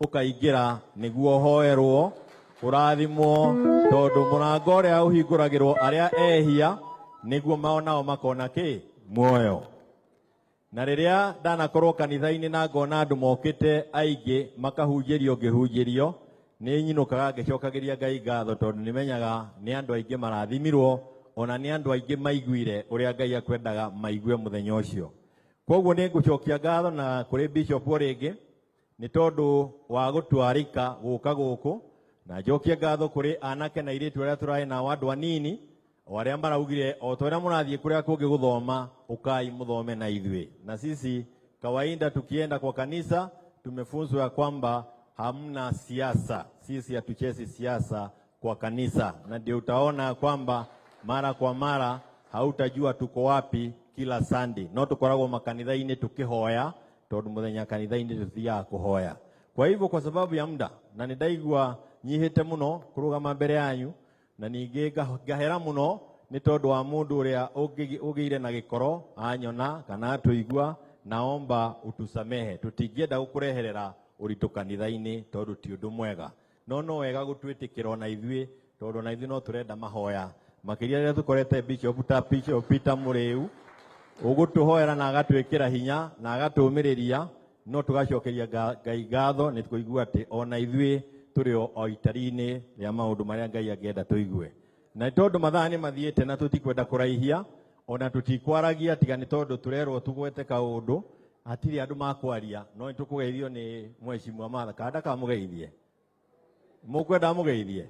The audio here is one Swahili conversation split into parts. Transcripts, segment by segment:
ukaingira niguo hoerwo urathimwo tondu murango uria uhinguragirwo aria ehia niguo maonao makona ki muoyo. Na riria ndanakorwo kanitha-ini na ngona andu mokite aingi makahunjirio ngihunjirio ni nyinukaga ngicokagiria Ngai ngatho tondu nimenyaga ni andu aingi marathimirwo ona ni andu aingi maiguire uria Ngai akwendaga maigue muthenya ucio. Koguo ni ngucokia ngatho na kuri Bishop Oringi ni tondu wa gutwarika guka guku, na njokia ngatho kuri anake na iritu aria turai na andu anini o aria maraugire o toria murathie kuria kungi guthoma ukai muthome na ithui. Na sisi kawaida tukienda kwa kanisa tumefunzwa ya kwamba hamna siasa, sisi hatuchezi siasa kwa kanisa, na ndio utaona kwamba mara kwa mara hautajua tuko wapi kila Sunday. No tukoragwo makanitha-ini tukihoya tondu muthenya kanitha-ini tuthiaga kuhoya. Kwa hivyo kwa sababu ya muda na nindaigua nyihite muno kurugama mbere yanyu na ningi ngahera muno ni tondu wa mundu uria ugiire na gikoro anyona kana tuigua, naomba utusamehe. Tutingienda gukureherera uritu kanitha-ini tondu ti undu mwega, no wega gutwitikira na ithui tondu na ithui no turenda mahoya makiria ria tukorete Bishop Peter Muriu ugutuhoera na agatwikira hinya na agatumiriria, no tugacokeria Ngai ngatho ni tuigua ati ona ithui turi o itari-ini ria maundu maria Ngai angenda tuigue. Na tondu mathaa ni mathiete na tutikwenda kuraihia ona tutikwaragia tiga ni tondu turerwo tugwete kaundu atiri andu makwaria, no nitukugeithio ni Mheshimiwa Martha kada ka mugeithie mukwenda mugeithie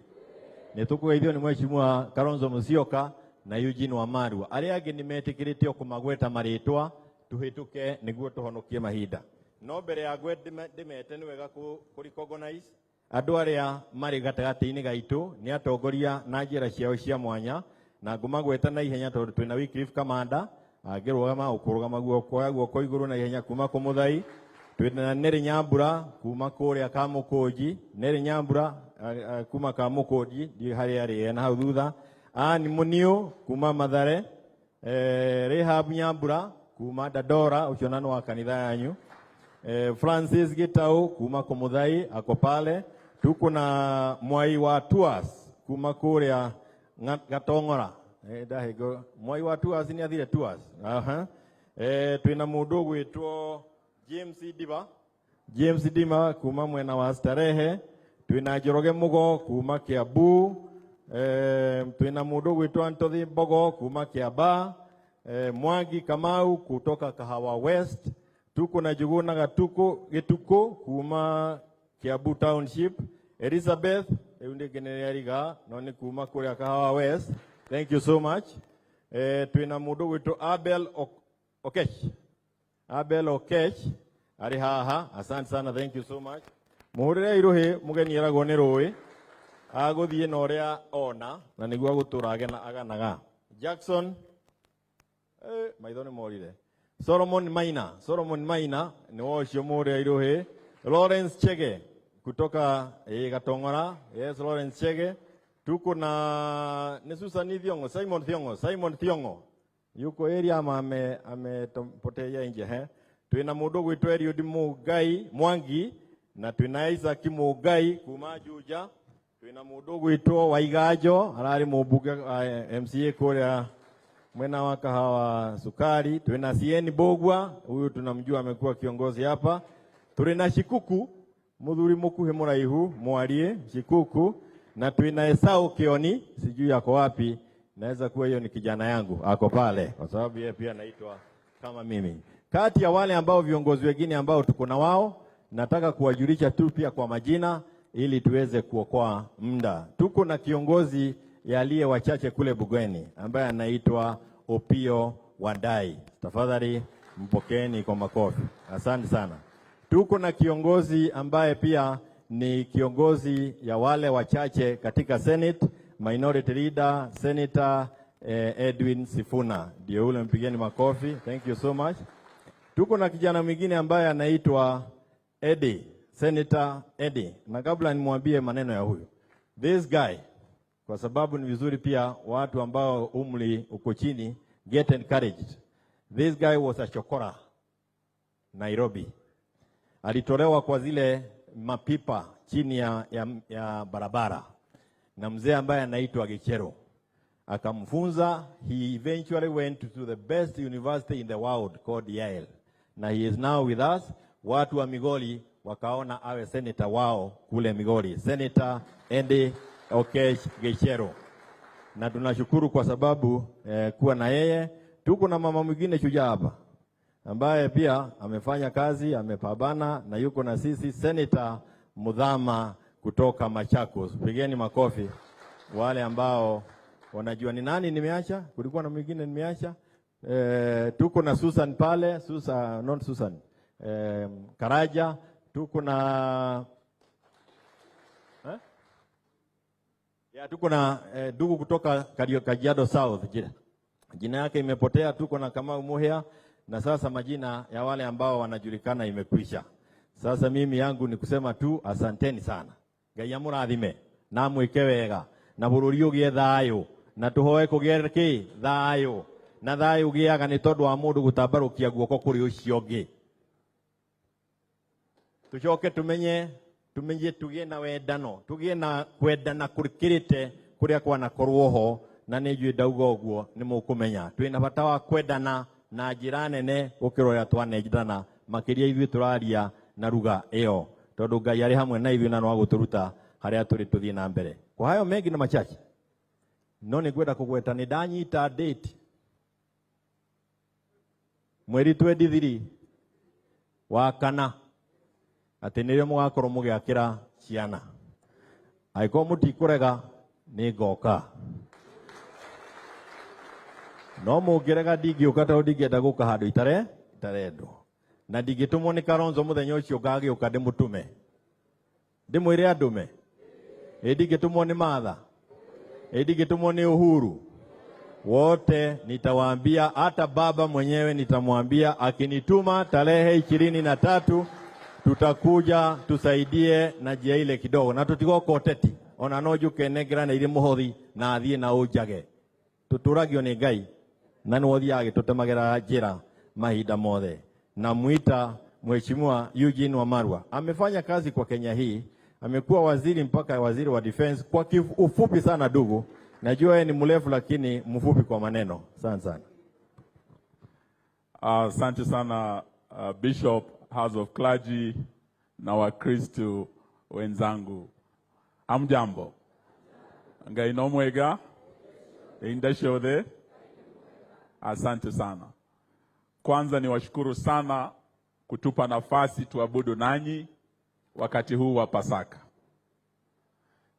ni tukugeithio ni Mheshimiwa Kalonzo Musyoka na Eugene Wamalwa. Aria angi ni metikirite kumagweta maritwa tuhituke niguo tuhonokie mahinda. No mbere ya gwe ndimete ni wega ku recognize andu aria mari gatagati-ini gaitu ni atongoria na njira ciao cia mwanya, na ngumagweta na ihenya tondu twina Wycliffe Kamanda agirugama ukurugama guoko iguru na ihenya kuma Kumuthai. Twina Neri Nyambura kuma kuria Kamukunji, Neri Nyambura kuma Kamukunji ndi hari ari na hau thutha. Ani Muniu kuma Mathare, Rehab Nyambura kuma Dadora ucio nano wa kanitha yanyu, Francis Gitau kuma Kumuthai ako pale. Tuko na Mwai wa Tours kuma kuria Gatongora, ndahego Mwai wa Tours ni athire Tours. Twina mundu gwitwo James Diba kuma mwena wa Starehe. Twina Njoroge Mugo kuma Kiambu. Twina mundu gwitwo Antothi Mbogo kuma Kiamba. Mwangi Kamau kutoka Kahawa West. Tuko na Juguna Gituko kuma Kiambu Township. Elizabeth eunde generaliga noni kuma kuria Kahawa West. Thank you so much. Twina mundu gwitwo Abel Okech ari haha, asante sana, thank you so much. Muhurire iruhi mugeni eragwo ni rui aguthie na uria ona na niguo agutura aganaga. Jackson maitho ni morire. Solomon Maina ni wocio muhurire iruhi. Lawrence Chege kutoka Gatongora, yes, Lawrence Chege. Tuko na ni Susan Thiongo, Simon Thiongo yuko area amepotea nje. Twina mundu gwitwo Eliud Mugai Mwangi na twina Isaac Mugai kuma Juja. Twina mundu gwitwo Waigajo arari mubunge MCA kuria mwena wa Kahawa Sukari. Twina CN Bogwa, huyu tunamjua amekuwa kiongozi hapa. Twina Shikuku muthuri mukuhe muraihu mwarie Shikuku, na twina Esau Kioni, sijui yako wapi, naweza kuwa hiyo ni kijana yangu ako pale kwa sababu yeye pia anaitwa kama mimi. Kati ya wale ambao viongozi wengine ambao tuko na wao, nataka kuwajulisha tu pia kwa majina ili tuweze kuokoa muda. Tuko na kiongozi aliye wachache kule Bugeni ambaye anaitwa Opio Wadai. Tafadhali mpokeni kwa makofi. Asante sana. Tuko na kiongozi ambaye pia ni kiongozi ya wale wachache katika Senate, Minority Leader Senator Edwin Sifuna. Ndio ule, mpigeni makofi. Thank you so much. Tuko na kijana mwingine ambaye anaitwa Eddie, Senator Eddie. Na kabla nimwambie maneno ya huyu, this guy, kwa sababu ni vizuri pia watu ambao umri uko chini get encouraged. This guy was a chokora Nairobi. Alitolewa kwa zile mapipa chini ya barabara, na mzee ambaye anaitwa Gichero akamfunza. He eventually went to the best university in the world called Yale, na he is now with us. Watu wa Migori wakaona awe senator wao kule Migori, Senator Andy Okech Gichero, na tunashukuru kwa sababu kuwa na yeye. Tuko na mama mwingine shujaa hapa ambaye pia amefanya kazi, amepambana na yuko na sisi, Senator Mudhama kutoka Machakos. Pigeni makofi wale ambao wanajua ni nani nimeacha. Kulikuwa na mwingine nimeacha. Tuko na Susan pale, Susan Karaja. Tuko na tuko na ndugu kutoka Kajiado South. Jina yake imepotea. Tuko na Kamau Muhea, na sasa majina ya wale ambao wanajulikana imekwisha. Sasa mimi yangu ni kusema tu asanteni sana. Ngai amurathime na mwike wega na bururi ugie thayo na tuhoe kugia ki thayo na thayo ugiaga ni tondu wa mundu gutambarukia guoko kuri ucio ngi. Tucoke tumenye tugie na wendano, tugie na kwendana kurikirite kuria kwana korwo ho, na ni njui ndauga uguo ni mukumenya twina bata wa kwendana na njira nene gukirora twanenjana makiria ithui turaria na ruga iyo, tondu Ngai ari hamwe na ithui na no guturuta haria turi tuthie na mbere. Kwa hayo mengi na machache no ni gwenda kugweta ni ndanyita date mweri 23 wa kana ati nirio mugakorwo mugiakira ciana. Aiko mutikurega ni ngoka, no mungirega ndingiuka tondu ndingenda guka handu itarendo, na ndingitumwo ni Kalonzo muthenya ucio ngagiuka ndimutume ndimwire andume. Ndingitumwo ni Martha, ndingitumwo ni Uhuru, wote nitawaambia. Hata baba mwenyewe nitamwambia akinituma tarehe 23 tutakuja tusaidie na jia ile kidogo, na tutigoko teti ona no juke negra na ile muhothi na athie na ujage. Tuturagio ni Ngai na no thiage tutemagera njira mahinda mothe. Na muita Mheshimiwa Eugene Wamalwa amefanya kazi kwa Kenya hii, amekuwa waziri mpaka waziri wa defense kwa ufupi sana. Ndugu, najua yeye ni mrefu lakini mfupi kwa maneno. Asante sana. Asante sana Bishop, House of Clergy na Wakristo wenzangu. Amjambo. Ngai no mwega. Indashode. Asante sana. Kwanza ni washukuru sana kutupa nafasi tuabudu nanyi wakati huu wa Pasaka.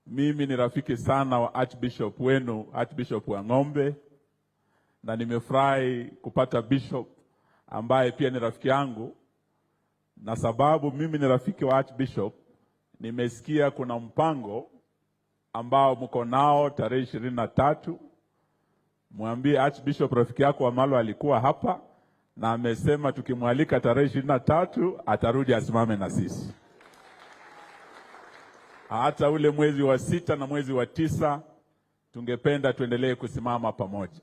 Mimi ni rafiki sana wa Archbishop wenu, Archbishop wa Ng'ombe, na nimefurahi kupata bishop ambaye pia ni rafiki yangu. Na sababu mimi ni rafiki wa Archbishop, nimesikia kuna mpango ambao mko nao tarehe 23. Mwambie Archbishop rafiki yako Wamalwa alikuwa hapa na amesema tukimwalika tarehe 23 atarudi asimame na sisi. Hata ule mwezi wa 6 na mwezi wa 9 tungependa tuendelee kusimama pamoja.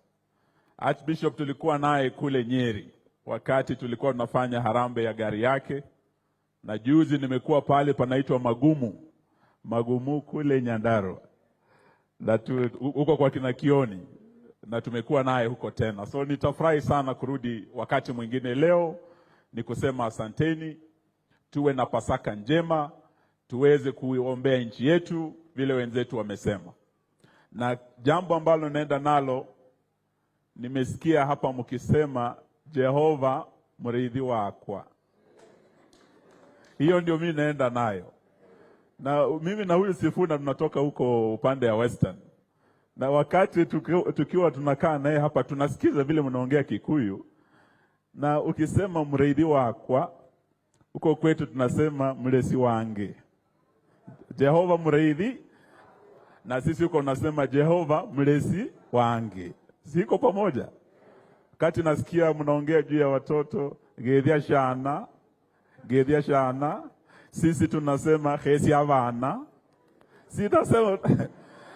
Archbishop tulikuwa naye kule Nyeri wakati tulikuwa tunafanya harambe ya gari yake, na juzi nimekuwa pale panaitwa Magumu kule Nyandarua, na huko kwa kina Kioni, na tumekuwa naye huko tena. So nitafurahi sana kurudi wakati mwingine. Leo ni kusema asanteni, tuwe na Pasaka njema, tuweze kuiombea nchi yetu vile wenzetu wamesema. Na jambo ambalo naenda nalo, nimesikia hapa mkisema Jehova mridhi wakwa. Hiyo ndio mimi naenda nayo. Na mimi na huyu Sifuna tunatoka huko upande ya Western. Na wakati tukiwa tunakaa naye hapa tunasikiza vile mnaongea Kikuyu. Na ukisema mridhi wakwa, huko kwetu tunasema mlesi wange. Jehova mridhi, na sisi huko tunasema Jehova mlesi wange. Siko pamoja. Wakati nasikia mnaongea juu ya watoto, gedhia shana, sisi tunasema khesi avana. Sitasema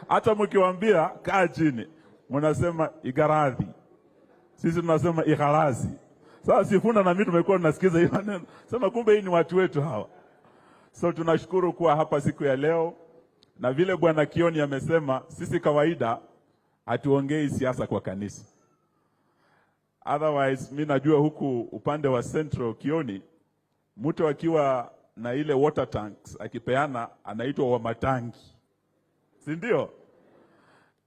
hata mkiwaambia kaa chini, mnasema igaradhi. Sisi tunasema ighalazi. Sasa Sifuna na mimi tumekuwa tunasikiza hiyo neno. Sema kumbe hii ni watu wetu hawa. So tunashukuru kuwa hapa siku ya leo, na vile Bwana Kioni amesema, sisi kawaida hatuongei siasa kwa kanisa. Otherwise, mimi najua huku upande wa Central Kioni, mtu akiwa na ile water tanks akipeana anaitwa wa matangi. Si ndio?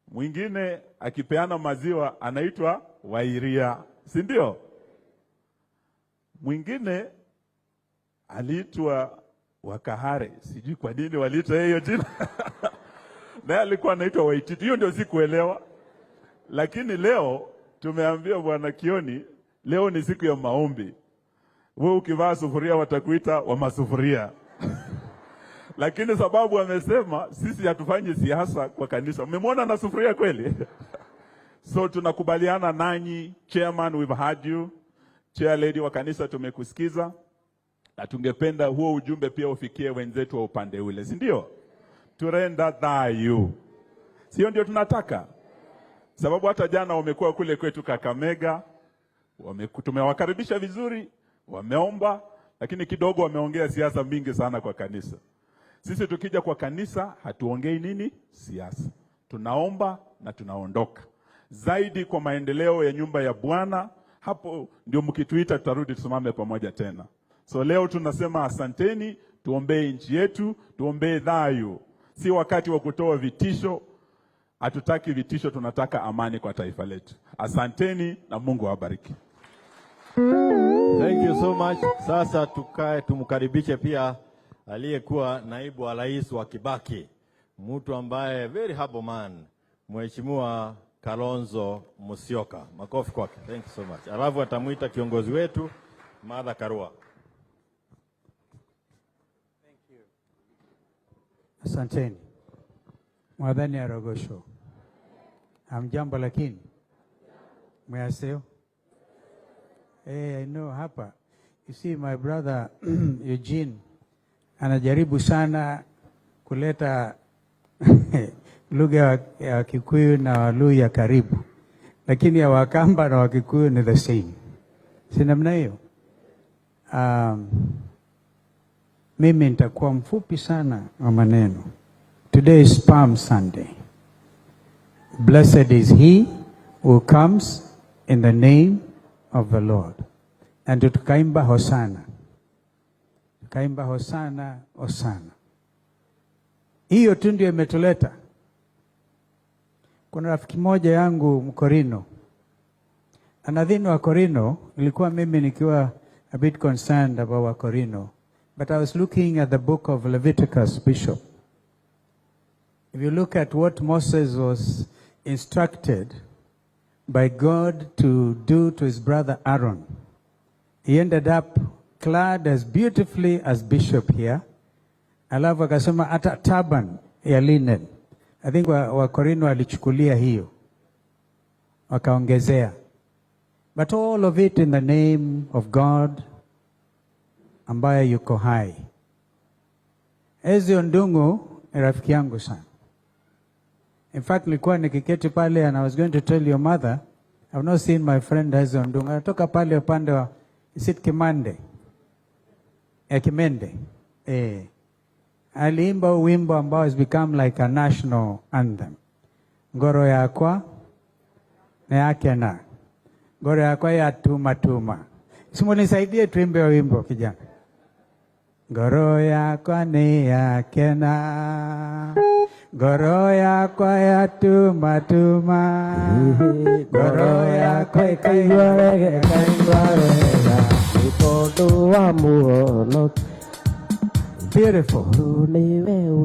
Mwingine akipeana maziwa anaitwa wairia. Si ndio? Mwingine aliitwa wakahare. Sijui kwa nini waliita hiyo jina. Naye alikuwa anaitwa Waititi. Hiyo ndio sikuelewa. Lakini leo tumeambia Bwana Kioni, leo ni siku ya maombi. Wewe ukivaa sufuria watakuita wa masufuria. Lakini sababu amesema sisi hatufanyi siasa kwa kanisa. Umemwona na sufuria kweli? So tunakubaliana nanyi, chairman, we've heard you. Chair lady wa kanisa tumekusikiza. Na tungependa huo ujumbe pia ufikie wenzetu wa upande ule. Si ndio? Turenda thayu. Sio ndio tunataka? Sababu hata jana wamekuwa kule kwetu Kakamega, tumewakaribisha vizuri, wameomba, lakini kidogo wameongea siasa mingi sana kwa kanisa. Sisi tukija kwa kanisa hatuongei nini? Siasa. Tunaomba na tunaondoka. Zaidi kwa maendeleo ya nyumba ya Bwana, hapo ndio mkituita tutarudi tusimame pamoja tena. So leo tunasema asanteni, tuombee nchi yetu, tuombee thayu. Si wakati wa kutoa vitisho. Hatutaki vitisho, tunataka amani kwa taifa letu. Asanteni na Mungu awabariki. Thank you so much. Sasa tukae tumkaribishe pia aliyekuwa naibu wa rais wa Kibaki, mtu ambaye very humble man, Mheshimiwa Kalonzo Musyoka. Makofi kwake. Thank you so much. Alafu atamuita kiongozi wetu Martha Karua. Thank you. Asanteni. Mwadhani Arogosho. Hamjambo lakini. Mwaseo. I know hapa. You see my brother Eugene anajaribu sana kuleta lugha ya Kikuyu na Waluhya karibu. Lakini ya Wakamba na Wakikuyu ni the same. Si namna hiyo? Mimi nitakuwa mfupi sana wa maneno. Today is Palm Sunday. Blessed is he who comes in the name of the Lord. And tukaimba Hosana. Tukaimba Hosana, Hosana. Hiyo tu ndio imetuleta. Kuna rafiki moja yangu Mkorino. Anadhini wa Korino, ilikuwa mimi nikiwa a bit concerned about wa Korino. But I was looking at the book of Leviticus, Bishop. If you look at what Moses was instructed by God to do to his brother Aaron, he ended up clad as beautifully as Bishop here. Alafu akasema ata turban ya linen. I think wa Korino walichukulia hiyo, wakaongezea. But all of it in the name of God ambaye yuko hai. Ezio Ndungu ni rafiki yangu sana. In fact, nilikuwa nikiketi pale and I was going to tell your mother, I've not seen my friend Ezio Ndungu. Anatoka pale upande wa, is it Kimande? Kimende. Aliimba wimbo ambao has become like a national anthem. Ngoro yakwa na yake na. Ngoro yakwa ya tuma tuma. Simu nisaidie tuimbe wimbo kijana. Ngoro yakwa ni yake na. Ngoro yakwa ya tuma tuma. Ngoro yakwa ikaigwa wega. Ipodo wa muono. Beautiful.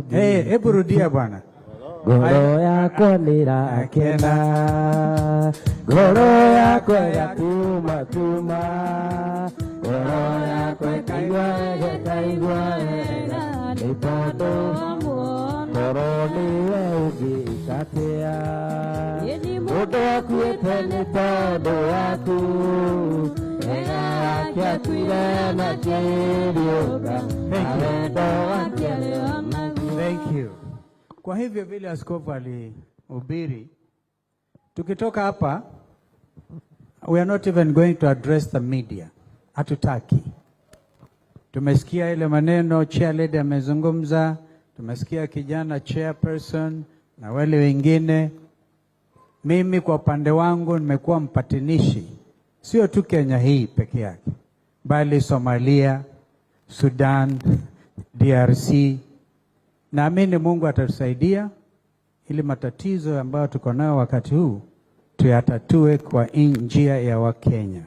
Hebu rudia bwana. Ngoro yakwa ni yake na. Ngoro yakwa ya tuma tuma. Ngoro yakwa ikaigwa wega. Ipodo ngoro niwe ugikatia. Mundu akuite ni tondu waku. Ega yake akuire na kiriuga. Thank you. Kwa hivyo vile askofu alihubiri, tukitoka hapa, we are not even going to address the media. Hatutaki. Tumesikia ile maneno chair lady amezungumza, tumesikia kijana chairperson na wale wengine. Mimi kwa upande wangu nimekuwa mpatanishi, sio tu Kenya hii peke yake, bali Somalia, Sudan, DRC. Naamini Mungu atatusaidia ili matatizo ambayo tuko nayo wakati huu tuyatatue kwa njia ya Wakenya.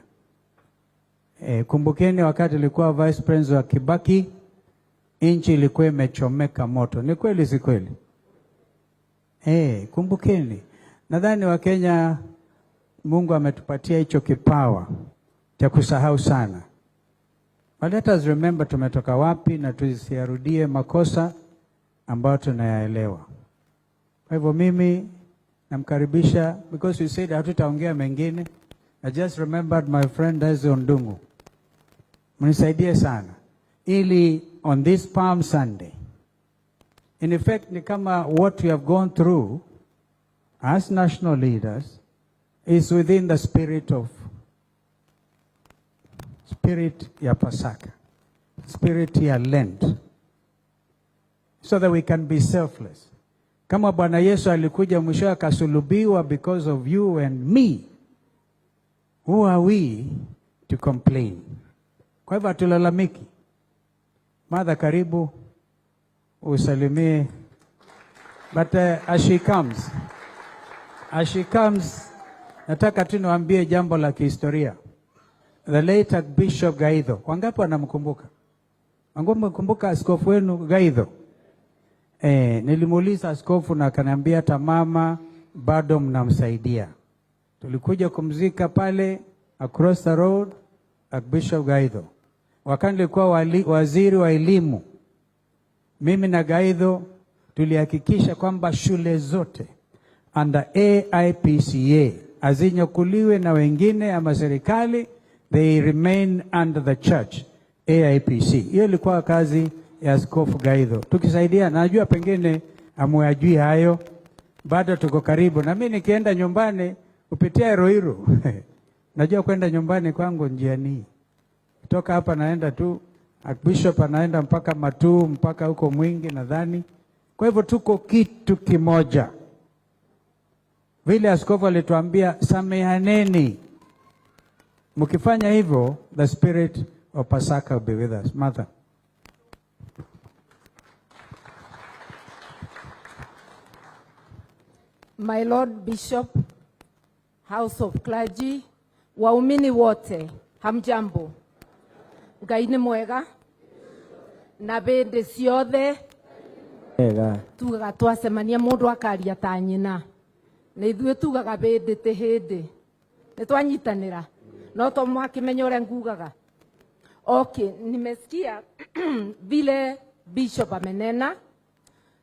Kumbukeni wakati ilikuwa Vice President wa Kibaki, nchi ilikuwa imechomeka moto. Ni kweli si kweli? Kumbukeni. Nadhani Wakenya Mungu ametupatia hicho kipawa cha kusahau sana. But let us remember tumetoka wapi na tusirudie makosa ambayo tunayaelewa. Kwa hivyo mimi namkaribisha, because you said hatutaongea mengine. I just remembered my friend Daisy Ondungu. Mnisaidie sana ili on this Palm Sunday, in effect ni kama what we have gone through as national leaders is within the spirit ya Pasaka, spirit ya Lent, so that we can be selfless. Kama Bwana Yesu alikuja mwisho akasulubiwa because of you and me, who are we to complain? Kwa hivyo hatulalamiki. Mother, karibu usalimie. But as she comes, nataka tu niwaambie jambo la kihistoria. The late Bishop Gaitho. Wangapi wanamkumbuka? Wangapi mkumbuka askofu wenu Gaitho? Nilimuuliza askofu na akaniambia tamama bado mnamsaidia. Tulikuja kumzika pale across the road Bishop Gaitho. Wakati nilikuwa waziri wa elimu, mimi na Gaitho tulihakikisha kwamba shule zote under AIPCA azinyakuliwe na wengine ama serikali, they remain under the church AIPC. Hiyo ilikuwa kazi ya askofu Gaitho. Tukisaidia, najua pengine amuyajui hayo, bado tuko karibu. Na mimi nikienda nyumbani kupitia Ruiru najua kwenda nyumbani kwangu njiani. Kutoka hapa naenda tu, Bishop anaenda mpaka Matu, mpaka huko Mwingi nadhani. Kwa hivyo tuko kitu kimoja. Vile askofu alituambia samehaneni. Mkifanya hivyo, the spirit of Pasaka will be with us. Mother. My Lord Bishop, House of Clergy, waumini wote, hamjambo. Ngai ni mwega. Na bende ciothe. Tugaga twasemania mundu akaria ta nyina. Na ithuĩ tugaga bende ti hindi. Ni twanyitanira. No to mwakimenya uria ngugaga. Okay, nimesikia vile Bishop amenena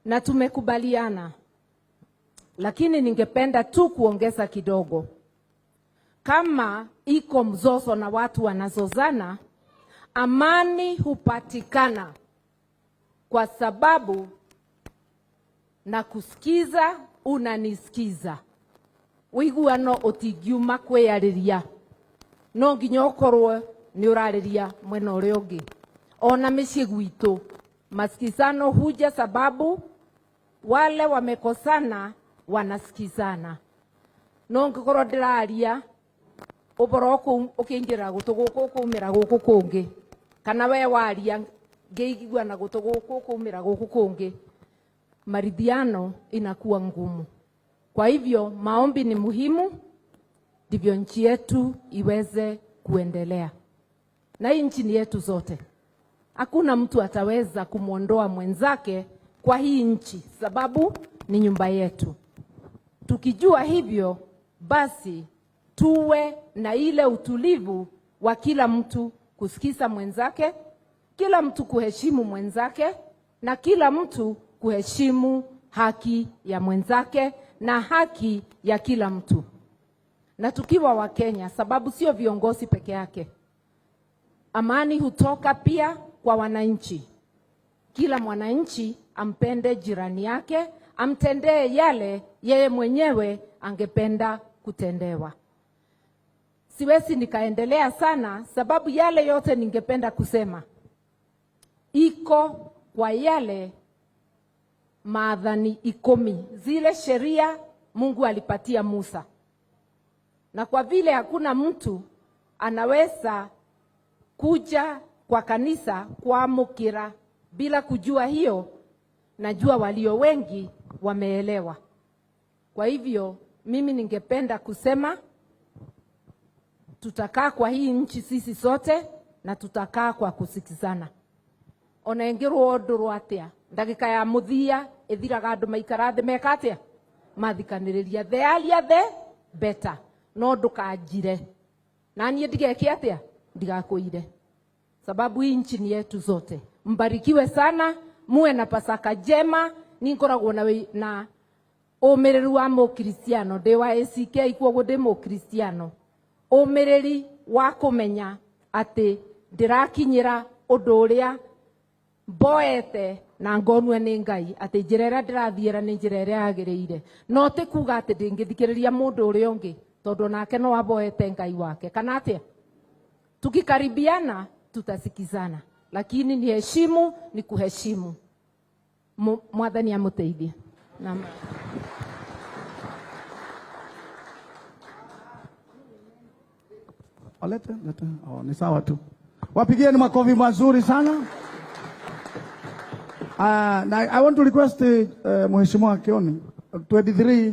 na tumekubaliana. Lakini ningependa tu kuongeza kidogo. Kama iko mzozo na watu wanazozana, amani hupatikana kwa sababu na kusikiza unanisikiza. Wiguano otigiuma kweyariria. No nginya ukorwo ni urariria mwena uria ungi. Ona micii gwitu masikizano huja sababu wale wamekosana wanasikizana. No ngikorwo ndiraria uboro ukingira gutuguku kumira guku kungi, kana we waria ngeigwa na gutuguku kumira guku kungi, maridhiano inakuwa ngumu. Kwa hivyo maombi ni muhimu ndivyo nchi yetu iweze kuendelea. Na hii nchi ni yetu zote. Hakuna mtu ataweza kumuondoa mwenzake kwa hii nchi sababu ni nyumba yetu. Tukijua hivyo, basi tuwe na ile utulivu wa kila mtu kusikiza mwenzake, kila mtu kuheshimu mwenzake, na kila mtu kuheshimu haki ya mwenzake na haki ya kila mtu. Na tukiwa wa Kenya, sababu sio viongozi peke yake, amani hutoka pia kwa wananchi. Kila mwananchi ampende jirani yake, amtendee yale yeye mwenyewe angependa kutendewa. Siwezi nikaendelea sana sababu yale yote ningependa kusema iko kwa yale maathani 10, zile sheria Mungu alipatia Musa. Na kwa vile hakuna mtu anaweza kuja kwa kanisa kuamukira bila kujua hiyo, najua walio wengi wameelewa. Kwa hivyo mimi ningependa kusema tutakaa kwa hii nchi sisi sote na tutakaa kwa kusikizana. Ona engirwo nduru atia ndagika ya muthia ithiraga andu maikara thi mekatia mathikaniriria the earlier the better. No ndukanjire na nie ndigeke atia ndigakuire, sababu hii nchi ni yetu zote. Mbarikiwe sana, muwe na Pasaka njema. Ninkoragwo na umireru wa Mukristiano ndi wa ACK ikuo ndi Mukristiano, umireri wa kumenya ati ndirakinyira undu uria mboete na ngonwe ni Ngai, ati njira ĩrĩa ndĩrathiĩra nĩ njĩra ĩrĩa yagĩrĩire. No ti kuga ati ndingĩthikĩrĩria mũndũ ũrĩa ũngĩ tondu nake no aboete Ngai wake, kana atia? Tukikaribiana tutasikizana, lakini ni heshimu, ni kuheshimu. Mwathani amuteithie. Lete. Ni sawa tu. Wapigieni makofi mazuri sana. I want to request Mheshimiwa Kioni 23